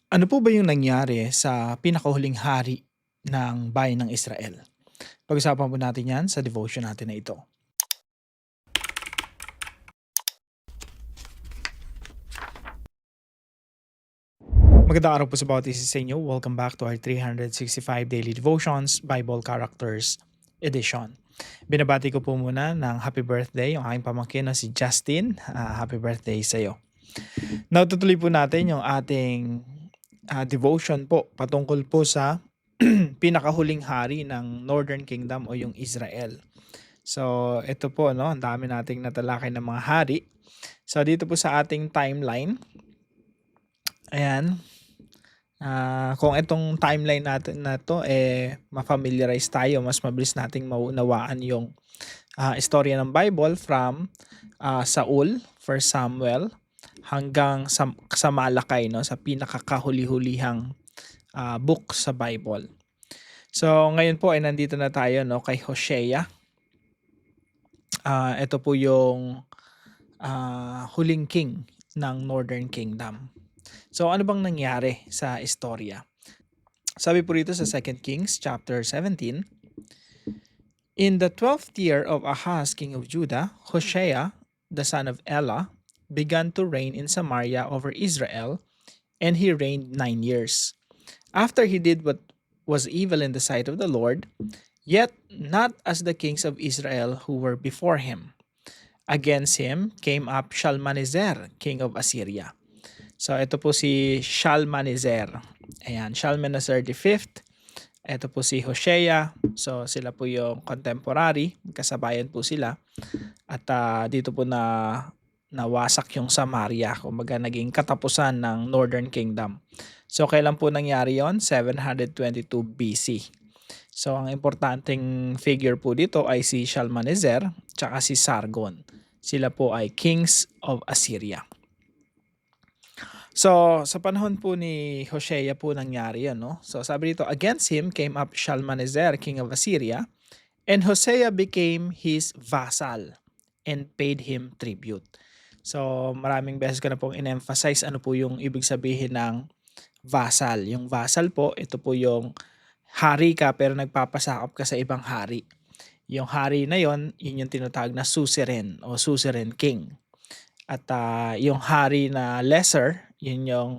Ano po ba yung nangyari sa pinakahuling hari ng bayan ng Israel? Pag-usapan po natin yan sa devotion natin na ito. Magandang araw po sa bawat isa sa inyo. Welcome back to our 365 Daily Devotions Bible Characters Edition. Binabati ko po muna ng happy birthday yung aking pamangkin na si Justin. Happy birthday sa iyo. Natutuloy po natin yung ating devotion po patungkol po sa pinakahuling hari ng Northern Kingdom o yung Israel. So, ito po, no, ang dami nating natalakay ng mga hari. So, dito po sa ating timeline, ayan, kung itong timeline natin na to, ma-familiarize tayo, mas mabilis nating maunawaan yung istorya ng Bible from Saul, First Samuel, hanggang sa Malakay, no, sa pinakakahuli-hulihang book sa Bible. So, ngayon po ay nandito na tayo, no, kay Hosea. Ito po yung huling king ng Northern Kingdom. So ano bang nangyari sa istorya? Sabi po rito sa 2 Kings chapter 17, in the 12th year of Ahaz, king of Judah, Hoshea, the son of Elah, began to reign in Samaria over Israel, and he reigned 9 years. After he did what was evil in the sight of the Lord, yet not as the kings of Israel who were before him. Against him came up Shalmaneser, king of Assyria. So ito po si Shalmaneser. Ayan, Shalmaneser the fifth. Ito po si Hosea. So sila po yung contemporary, kasabayan po sila. At dito po nawasak yung Samaria, kumbaga naging katapusan ng Northern Kingdom. So kailan po nangyari yon? 722 BC. So ang importanteng figure po dito ay si Shalmaneser tsaka si Sargon. Sila po ay kings of Assyria. So sa panahon po ni Hosea po nangyari yan, no? So sabi dito, against him came up Shalmaneser, king of Assyria, and Hosea became his vassal and paid him tribute. So maraming beses ko na pong in-emphasize ano po yung ibig sabihin ng vassal. Yung vassal po, ito po yung hari ka pero nagpapasakop ka sa ibang hari. Yung hari na yon, yun yung tinatawag na suzerain o suzerain king. At yung hari na lesser, yun yung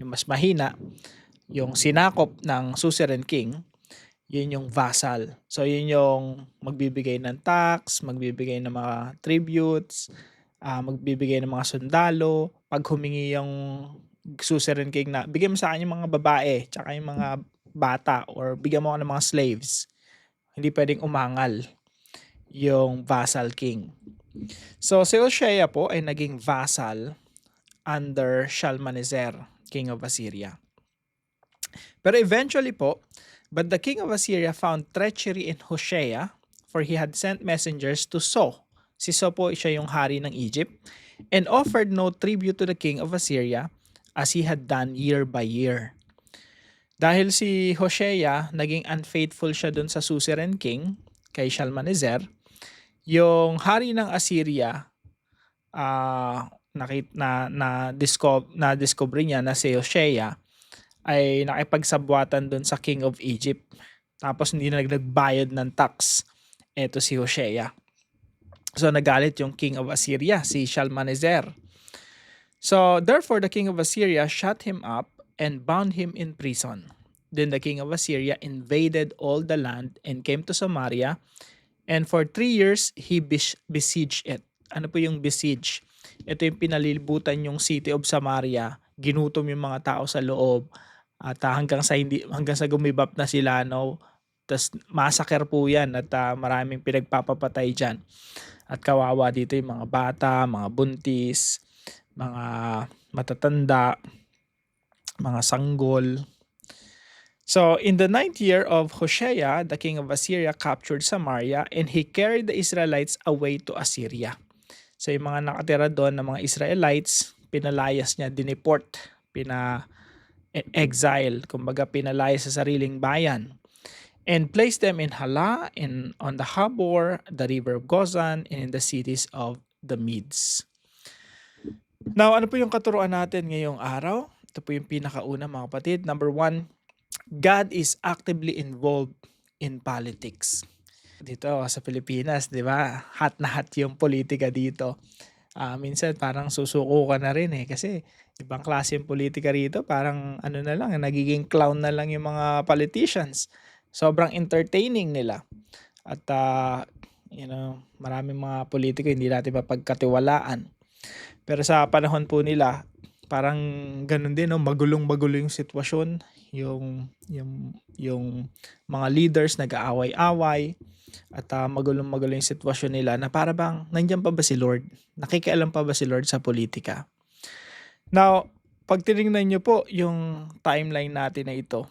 mas mahina, yung sinakop ng suzerain king, yun yung vassal. So yun yung magbibigay ng tax, magbibigay ng mga tributes, magbibigay ng mga sundalo. Pag humingi yung suzerain king na, bigyan mo sa akin yung mga babae, tsaka yung mga bata, or bigyan mo ako ng mga slaves, hindi pwedeng umangal yung vassal king. So si Hosea po ay naging vassal under Shalmaneser, king of Assyria. Pero eventually po, but the king of Assyria found treachery in Hosea, for he had sent messengers to So. Si So po siya yung hari ng Egypt, and offered no tribute to the king of Assyria as he had done year by year. Dahil si Hosea, naging unfaithful siya dun sa suzerain king, kay Shalmaneser, yung hari ng Assyria, na-discover niya na si Hosea ay nakipagsabwatan dun sa king of Egypt. Tapos hindi na nagbayad ng tax. Eto si Hosea. So nagalit yung king of Assyria, si Shalmaneser. So therefore the king of Assyria shut him up and bound him in prison. Then the king of Assyria invaded all the land and came to Samaria, and for 3 years he besieged it. Ano po yung besiege? Ito yung pinalilibutan yung city of Samaria, ginutom yung mga tao sa loob, at hanggang sa gumibap na sila, no. Tas massacre po yan, at maraming pinagpapapatay diyan. At kawawa dito yung mga bata, mga buntis, mga matatanda, mga sanggol. So in the 9th year of Hosea, the king of Assyria captured Samaria, and he carried the Israelites away to Assyria. So yung mga nakatira doon ng mga Israelites, pinalayas niya, dineport, exile, kumbaga pinalayas sa sariling bayan, and placed them in Hala, on the Habor, the river of Gozan, and in the cities of the Medes. Now, ano po yung katuruan natin ngayong araw? Ito po yung pinakauna mga kapatid. Number 1, God is actively involved in politics. Dito sa Pilipinas, di ba? Hot na hot yung politika dito. Minsan parang susuko ka na rin kasi ibang klase yung politika rito. Parang ano na lang, nagiging clown na lang yung mga politicians. Sobrang entertaining nila. At maraming mga politiko hindi natin mapagkatiwalaan. Pero sa panahon po nila, parang ganun din, magulong-magulo yung sitwasyon, yung mga leaders nag-aaway-away, at magulong-magulo yung sitwasyon nila na para bang nandiyan pa ba si Lord? Nakikialam pa ba si Lord sa politika? Now, pag tinignan nyo po yung timeline natin na ito,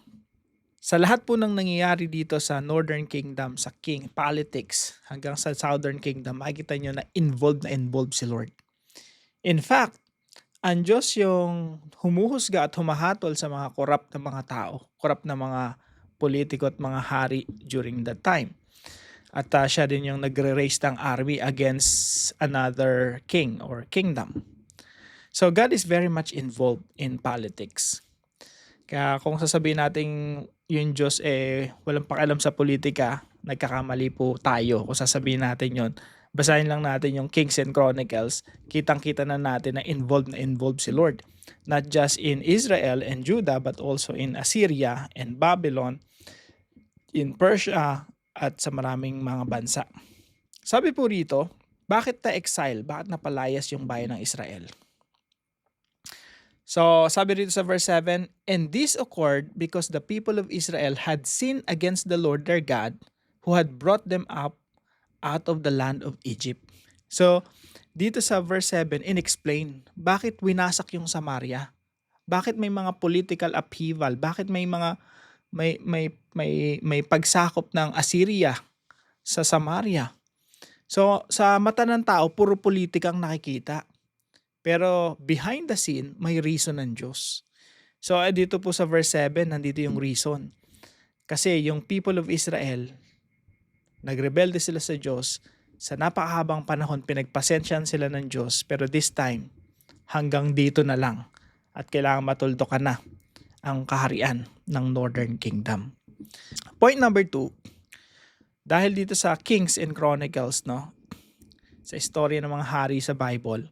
sa lahat po ng nangyayari dito sa Northern Kingdom, sa politics, hanggang sa Southern Kingdom, makikita nyo na involved si Lord. In fact, ang Diyos yung humuhusga at humahatol sa mga korap na mga tao, korap na mga politiko at mga hari during that time. At siya din yung nagre-raise ng army against another king or kingdom. So God is very much involved in politics. Kaya kung sasabihin natin yung Diyos walang pakialam sa politika, nagkakamali po tayo kung sasabihin natin yon. Basahin lang natin yung Kings and Chronicles, kitang-kita na natin na involved si Lord. Not just in Israel and Judah, but also in Assyria and Babylon, in Persia, at sa maraming mga bansa. Sabi po rito, bakit na-exile? Bakit napalayas yung bayan ng Israel? So, sabi rito sa verse 7, "And this occurred because the people of Israel had sinned against the Lord their God, who had brought them up out of the land of Egypt." So, dito sa verse 7, in-explain, bakit winasak yung Samaria? Bakit may mga political upheaval? Bakit may mga may pagsakop ng Assyria sa Samaria? So, sa mata ng tao, puro politikang nakikita. Pero behind the scene, may reason ng Diyos. So, dito po sa verse 7, nandito yung reason. Kasi yung people of Israel, nagrebelde sila sa Diyos, sa napakahabang panahon, pinagpasensyahan sila ng Diyos, pero this time, hanggang dito na lang. At kailangan matuldukan na ang kaharian ng Northern Kingdom. Point number 2, dahil dito sa Kings and Chronicles, sa istorya ng mga hari sa Bible,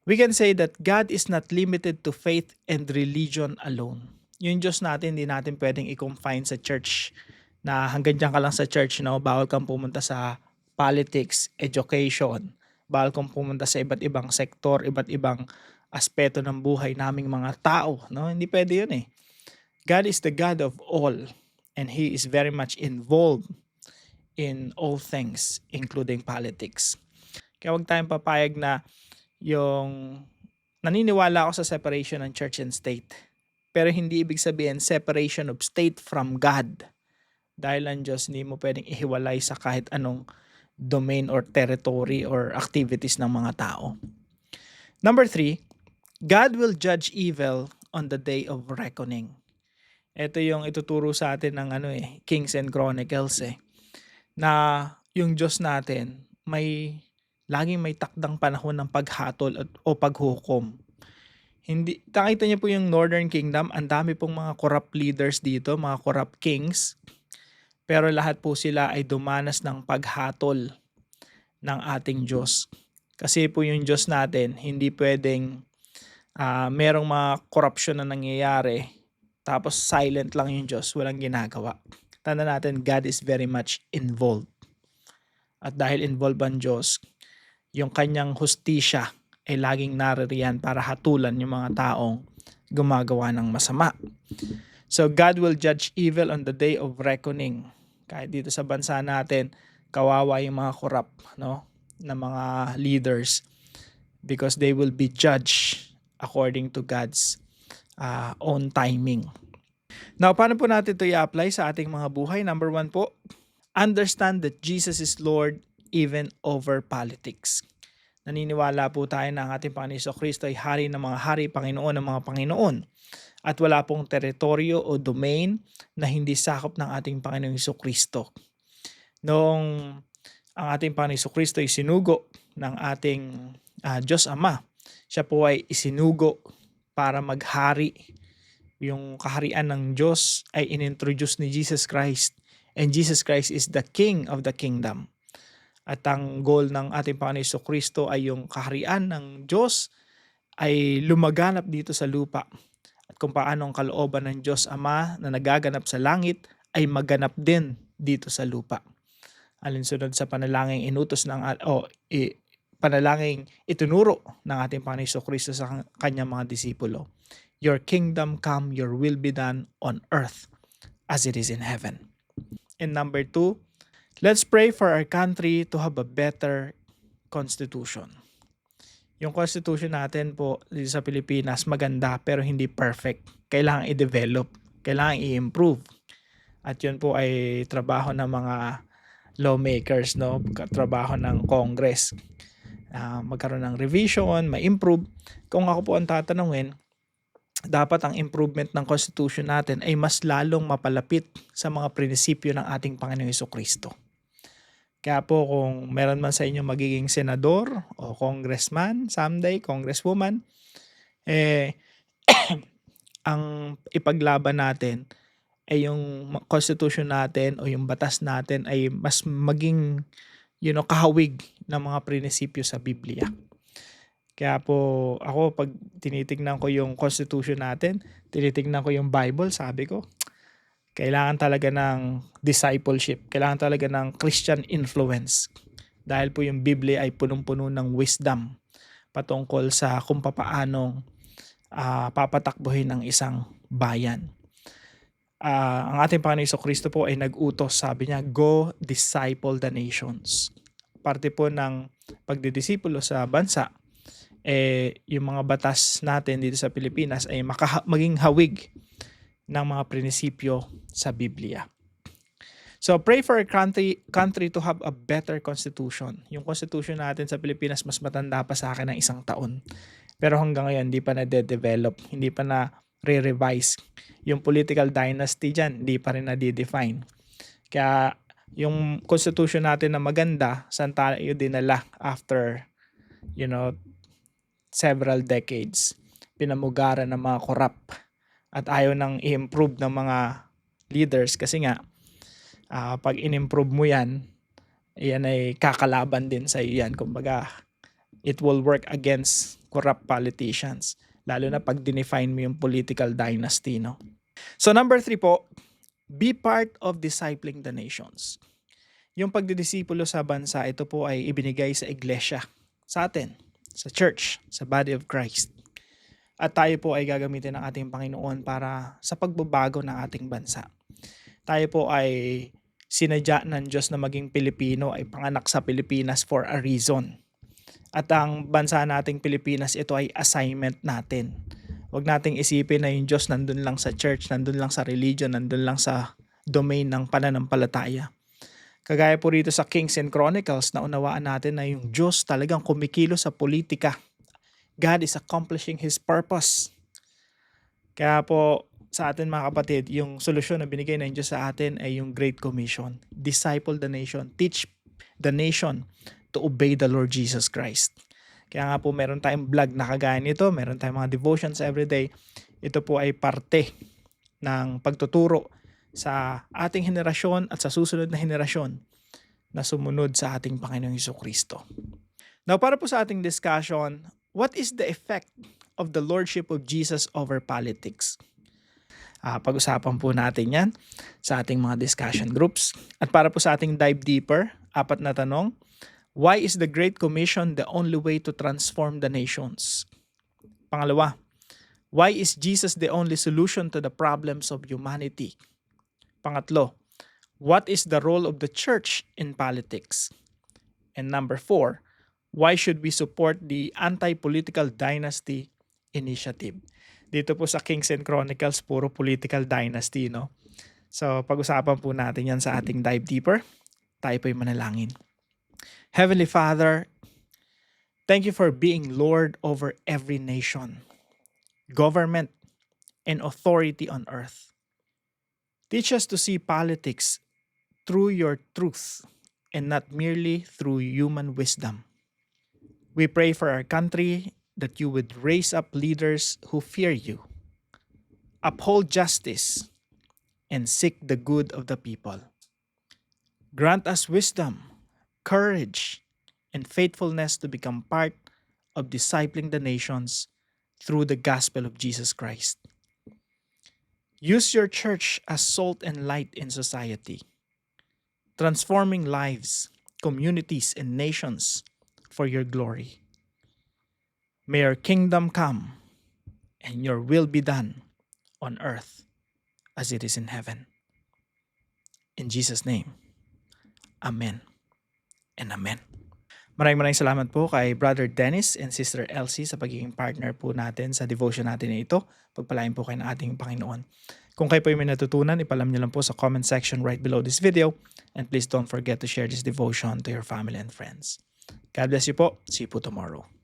we can say that God is not limited to faith and religion alone. Yung Diyos natin, hindi natin pwedeng i-confine sa church na hanggang dyan ka lang sa church, bawal kang pumunta sa politics, education, bawal kang pumunta sa iba't ibang sektor, iba't ibang aspeto ng buhay naming mga tao. Hindi pwede yun God is the God of all, and He is very much involved in all things, including politics. Kaya huwag tayong papayag na yung naniniwala ako sa separation ng church and state. Pero hindi ibig sabihin separation of state from God. Dahil ang Diyos, hindi mo pwedeng ihiwalay sa kahit anong domain or territory or activities ng mga tao. Number 3, God will judge evil on the day of reckoning. Ito yung ituturo sa atin ng Kings and Chronicles na yung Diyos natin laging may takdang panahon ng paghatol o paghukom. Nakita niyo po yung Northern Kingdom, ang dami pong mga corrupt leaders dito, mga corrupt kings. Pero lahat po sila ay dumanas ng paghatol ng ating Diyos. Kasi po yung Diyos natin, hindi pwedeng merong mga corruption na nangyayari, tapos silent lang yung Diyos, walang ginagawa. Tanda natin, God is very much involved. At dahil involved ang Diyos, yung kanyang hustisya ay laging naririyan para hatulan yung mga taong gumagawa ng masama. So God will judge evil on the day of reckoning. Kahit dito sa bansa natin, kawawa yung mga corrupt na mga leaders, because they will be judged according to God's own timing. Now, paano po natin ito i-apply sa ating mga buhay? Number 1 po, understand that Jesus is Lord even over politics. Naniniwala po tayo na ang ating Panginoon Jesucristo ay hari ng mga hari, Panginoon ng mga Panginoon. At wala pong teritoryo o domain na hindi sakop ng ating Panginoong Jesucristo. Noong ang ating Panginoong Jesucristo ay sinugo ng ating Diyos Ama, siya po ay isinugo para maghari. Yung kaharian ng Diyos ay inintroduce ni Jesus Christ. And Jesus Christ is the King of the Kingdom. At ang goal ng ating Panginoon Jesucristo ay yung kaharian ng Diyos ay lumaganap dito sa lupa. At kung paano ang kalooban ng Diyos Ama na nagaganap sa langit ay maganap din dito sa lupa. Alinsunod sa panalangin inutos ng panalangin itunuro ng ating Panginoon Jesucristo sa kanyang mga disipulo. Your kingdom come, your will be done on earth as it is in heaven. And number 2, let's pray for our country to have a better constitution. Yung constitution natin po dito sa Pilipinas maganda pero hindi perfect. Kailangan i-develop, kailangan i-improve. At yun po ay trabaho ng mga lawmakers, no? Trabaho ng Congress. Magkaroon ng revision, ma-improve. Kung ako po ang tatanungin, dapat ang improvement ng constitution natin ay mas lalong mapalapit sa mga prinsipyo ng ating Panginoong Jesucristo. Kaya po kung meron man sa inyo magiging senador o congressman, someday congresswoman, ang ipaglaban natin ay yung constitution natin o yung batas natin ay mas maging kahawig ng mga prinsipyo sa Biblia. Kaya po ako pag tinitignan ko yung constitution natin, tinitignan ko yung Bible, sabi ko, kailangan talaga ng discipleship, kailangan talaga ng Christian influence. Dahil po yung Biblia ay punong-puno ng wisdom patungkol sa kung papaanong papatakbuhin ng isang bayan. Ang ating Panginoon Jesucristo po ay nag-utos, sabi niya, go disciple the nations. Parte po ng pagdidisipulo sa bansa, yung mga batas natin dito sa Pilipinas ay maging hawig ng mga prinsipyo sa Biblia. So pray for our country to have a better constitution. Yung constitution natin sa Pilipinas mas matanda pa sa akin ng 1 taon. Pero hanggang ngayon hindi pa na-develop, hindi pa na re-revise. Yung political dynasty dyan, hindi pa rin na-define. Kaya yung constitution natin na maganda, saan tayo dinala after several decades. Pinamugaran ng mga corrupt at ayaw nang i-improve ng mga leaders kasi nga pag in-improve mo yan ay kakalaban din sa iyo yan. Kumbaga, it will work against corrupt politicians. Lalo na pag dinefine mo yung political dynasty, no? So number 3 po, be part of discipling the nations. Yung pagdidisipulo sa bansa, ito po ay ibinigay sa iglesia, sa atin, sa church, sa body of Christ. At tayo po ay gagamitin ng ating Panginoon para sa pagbabago ng ating bansa. Tayo po ay sinadya ng Diyos na maging Pilipino, ay panganak sa Pilipinas for a reason. At ang bansa nating Pilipinas, ito ay assignment natin. Huwag nating isipin na yung Diyos nandun lang sa church, nandun lang sa religion, nandun lang sa domain ng pananampalataya. Kagaya po rito sa Kings and Chronicles, naunawaan natin na yung Diyos talagang kumikilo sa politika. God is accomplishing His purpose. Kaya po sa atin mga kapatid, yung solusyon na binigay ng Diyos sa atin ay yung Great Commission. Disciple the nation. Teach the nation to obey the Lord Jesus Christ. Kaya nga po meron tayong vlog na kagaya nito, meron tayong mga devotions everyday. Ito po ay parte ng pagtuturo sa ating henerasyon at sa susunod na henerasyon na sumunod sa ating Panginoong Jesucristo. Now, para po sa ating discussion, what is the effect of the Lordship of Jesus over politics? Pag-usapan po natin yan sa ating mga discussion groups. At para po sa ating dive deeper, 4 na tanong. Why is the Great Commission the only way to transform the nations? Pangalawa, why is Jesus the only solution to the problems of humanity? Pangatlo, what is the role of the church in politics? And number 4, why should we support the anti-political dynasty initiative? Dito po sa Kings and Chronicles, puro political dynasty, no? So, pag-usapan po natin yan sa ating dive deeper. Tayo po'y manalangin. Heavenly Father, thank you for being Lord over every nation, government, and authority on earth. Teach us to see politics through your truth and not merely through human wisdom. We pray for our country that you would raise up leaders who fear you, uphold justice, and seek the good of the people. Grant us wisdom, courage, and faithfulness to become part of discipling the nations through the gospel of Jesus Christ. Use your church as salt and light in society, transforming lives, communities, and nations for your glory. May your kingdom come and your will be done on earth as it is in heaven. In Jesus' name, Amen and Amen. Maraming salamat po kay Brother Dennis and Sister Elsie sa pagiging partner po natin sa devotion natin na ito. Pagpalain po kayo ng ating Panginoon. Kung kayo po yung may natutunan, ipalam niyo lang po sa comment section right below this video. And please don't forget to share this devotion to your family and friends. God bless you po. See you po tomorrow.